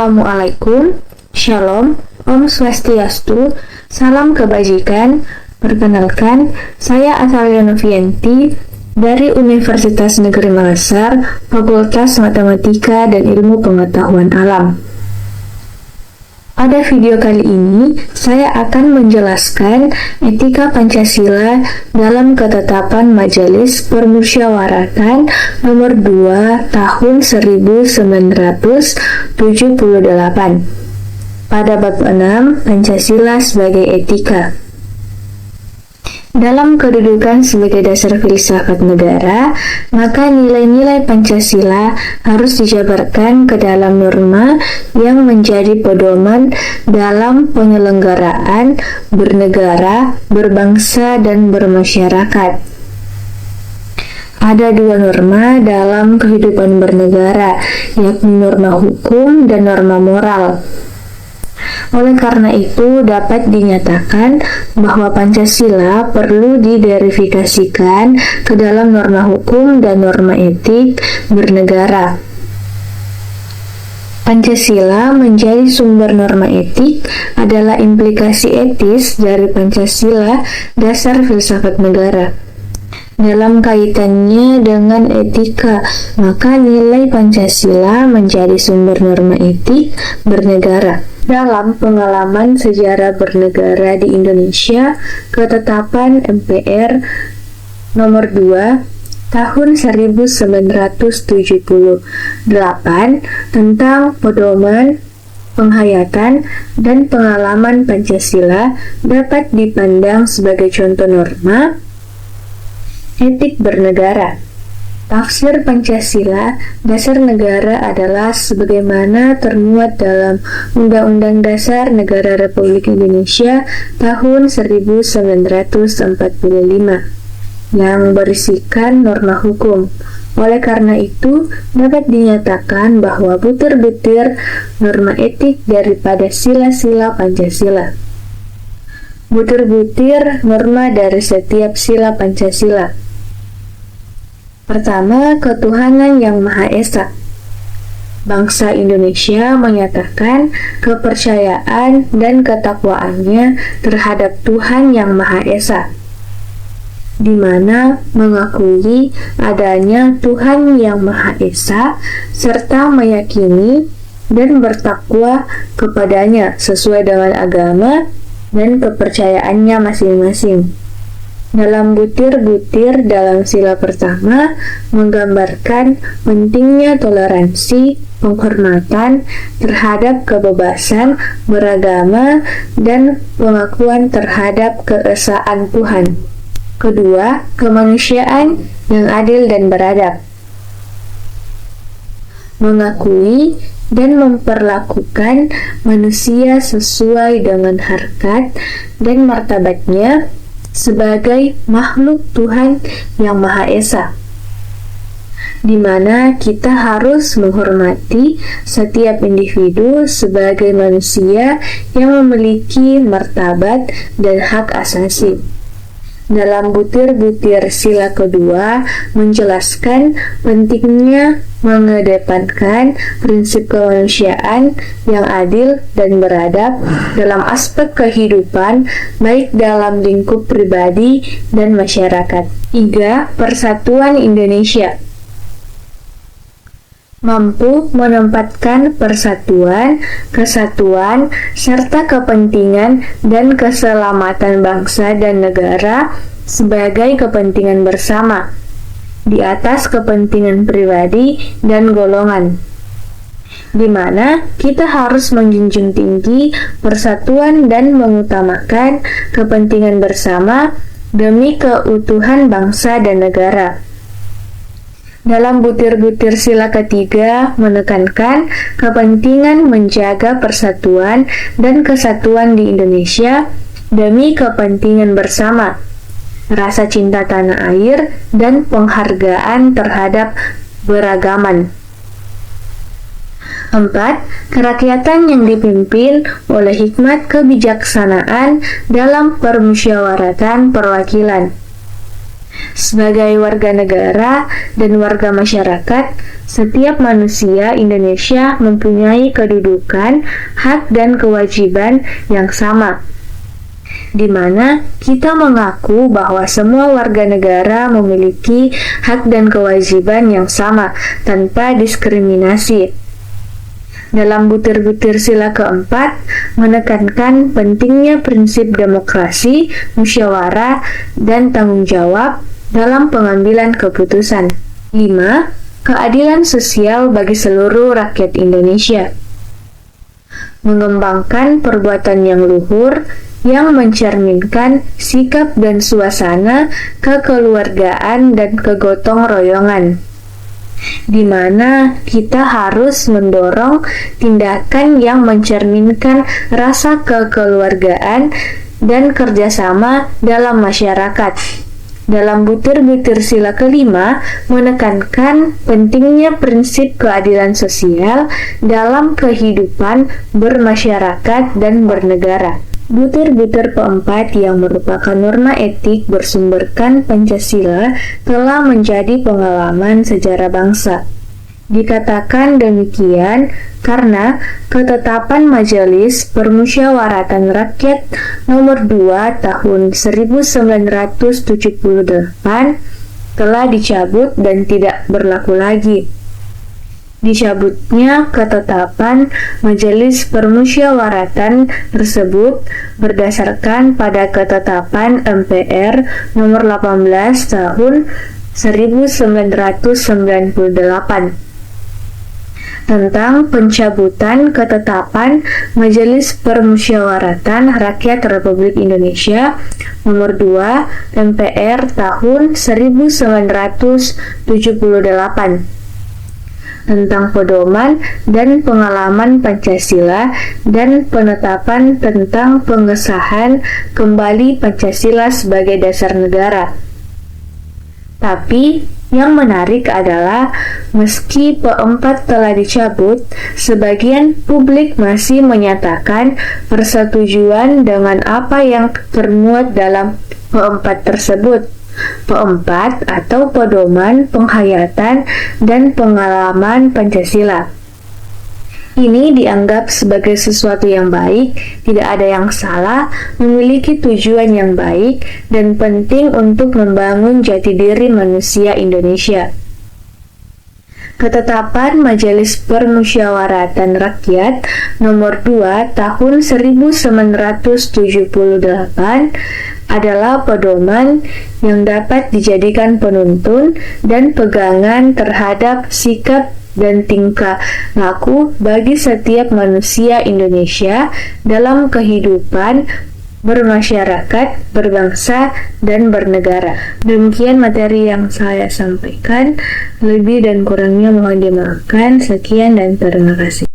Assalamualaikum, Shalom, Om Swastiastu, Salam Kebajikan. Perkenalkan, saya Atalia Novianti dari Universitas Negeri Makassar, Fakultas Matematika dan Ilmu Pengetahuan Alam. Pada video kali ini, saya akan menjelaskan etika Pancasila dalam ketetapan Majelis Permusyawaratan nomor 2 tahun 1978 pada bab 6 Pancasila sebagai etika. Dalam kedudukan sebagai dasar filsafat negara, maka nilai-nilai Pancasila harus dijabarkan ke dalam norma yang menjadi pedoman dalam penyelenggaraan bernegara, berbangsa, dan bermasyarakat. Ada dua norma dalam kehidupan bernegara, yakni norma hukum dan norma moral. Oleh karena itu, dapat dinyatakan bahwa Pancasila perlu diderifikasikan ke dalam norma hukum dan norma etik bernegara. Pancasila menjadi sumber norma etik adalah implikasi etis dari Pancasila, dasar filsafat negara. Dalam kaitannya dengan etika, maka nilai Pancasila menjadi sumber norma etik bernegara. Dalam pengalaman sejarah bernegara di Indonesia, ketetapan MPR nomor 2 tahun 1978 tentang pedoman, penghayatan, dan pengalaman Pancasila dapat dipandang sebagai contoh norma etik bernegara. Tafsir Pancasila, dasar negara adalah sebagaimana termuat dalam Undang-Undang Dasar Negara Republik Indonesia tahun 1945 yang berisikan norma hukum. Oleh karena itu, dapat dinyatakan bahwa butir-butir norma etik daripada sila-sila Pancasila. Butir-butir norma dari setiap sila Pancasila. Pertama, ketuhanan yang Maha Esa. Bangsa Indonesia menyatakan kepercayaan dan ketakwaannya terhadap Tuhan yang Maha Esa, di mana mengakui adanya Tuhan yang Maha Esa serta meyakini dan bertakwa kepadanya sesuai dengan agama dan kepercayaannya masing-masing. Dalam butir-butir dalam sila pertama menggambarkan pentingnya toleransi, penghormatan terhadap kebebasan beragama, dan pengakuan terhadap keesaan Tuhan. Kedua, kemanusiaan yang adil dan beradab. Mengakui dan memperlakukan manusia sesuai dengan harkat dan martabatnya sebagai makhluk Tuhan yang Maha Esa, di mana kita harus menghormati setiap individu sebagai manusia yang memiliki martabat dan hak asasi. Dalam butir-butir sila kedua menjelaskan pentingnya mengedepankan prinsip kemanusiaan yang adil dan beradab dalam aspek kehidupan, baik dalam lingkup pribadi dan masyarakat. 3. Persatuan Indonesia. Mampu menempatkan persatuan, kesatuan, serta kepentingan dan keselamatan bangsa dan negara sebagai kepentingan bersama, di atas kepentingan pribadi dan golongan, di mana kita harus menjunjung tinggi persatuan dan mengutamakan kepentingan bersama demi keutuhan bangsa dan negara. Dalam butir-butir sila ketiga menekankan kepentingan menjaga persatuan dan kesatuan di Indonesia demi kepentingan bersama, rasa cinta tanah air, dan penghargaan terhadap beragaman. 4. Kerakyatan yang dipimpin oleh hikmat kebijaksanaan dalam permusyawaratan perwakilan. Sebagai warga negara dan warga masyarakat, setiap manusia Indonesia mempunyai kedudukan, hak, dan kewajiban yang sama, di mana kita mengaku bahwa semua warga negara memiliki hak dan kewajiban yang sama tanpa diskriminasi. Dalam butir-butir sila keempat, menekankan pentingnya prinsip demokrasi, musyawarah, dan tanggung jawab dalam pengambilan keputusan. 5. Keadilan sosial bagi seluruh rakyat Indonesia. Mengembangkan perbuatan yang luhur yang mencerminkan sikap dan suasana kekeluargaan dan kegotong royongan, di mana kita harus mendorong tindakan yang mencerminkan rasa kekeluargaan dan kerjasama dalam masyarakat. Dalam butir-butir sila kelima, menekankan pentingnya prinsip keadilan sosial dalam kehidupan bermasyarakat dan bernegara. Butir-butir keempat yang merupakan norma etik bersumberkan Pancasila telah menjadi pengalaman sejarah bangsa. Dikatakan demikian karena ketetapan Majelis Permusyawaratan Rakyat nomor 2 tahun 1978 telah dicabut dan tidak berlaku lagi. Dicabutnya ketetapan Majelis Permusyawaratan tersebut berdasarkan pada ketetapan MPR nomor 18 tahun 1998 tentang pencabutan ketetapan Majelis Permusyawaratan Rakyat Republik Indonesia nomor 2 MPR tahun 1978 tentang pedoman dan pengalaman Pancasila dan penetapan tentang pengesahan kembali Pancasila sebagai dasar negara. Tapi yang menarik adalah meski P4 telah dicabut, sebagian publik masih menyatakan persetujuan dengan apa yang termuat dalam P4 tersebut. P4 atau pedoman penghayatan dan pengalaman Pancasila. Ini dianggap sebagai sesuatu yang baik, tidak ada yang salah, memiliki tujuan yang baik, dan penting untuk membangun jati diri manusia Indonesia. Ketetapan Majelis Permusyawaratan Rakyat nomor 2 tahun 1978 adalah pedoman yang dapat dijadikan penuntun dan pegangan terhadap sikap dan tingkah laku bagi setiap manusia Indonesia dalam kehidupan bermasyarakat, berbangsa, dan bernegara. Demikian materi yang saya sampaikan. Lebih dan kurangnya mohon dimaafkan. Sekian dan terima kasih.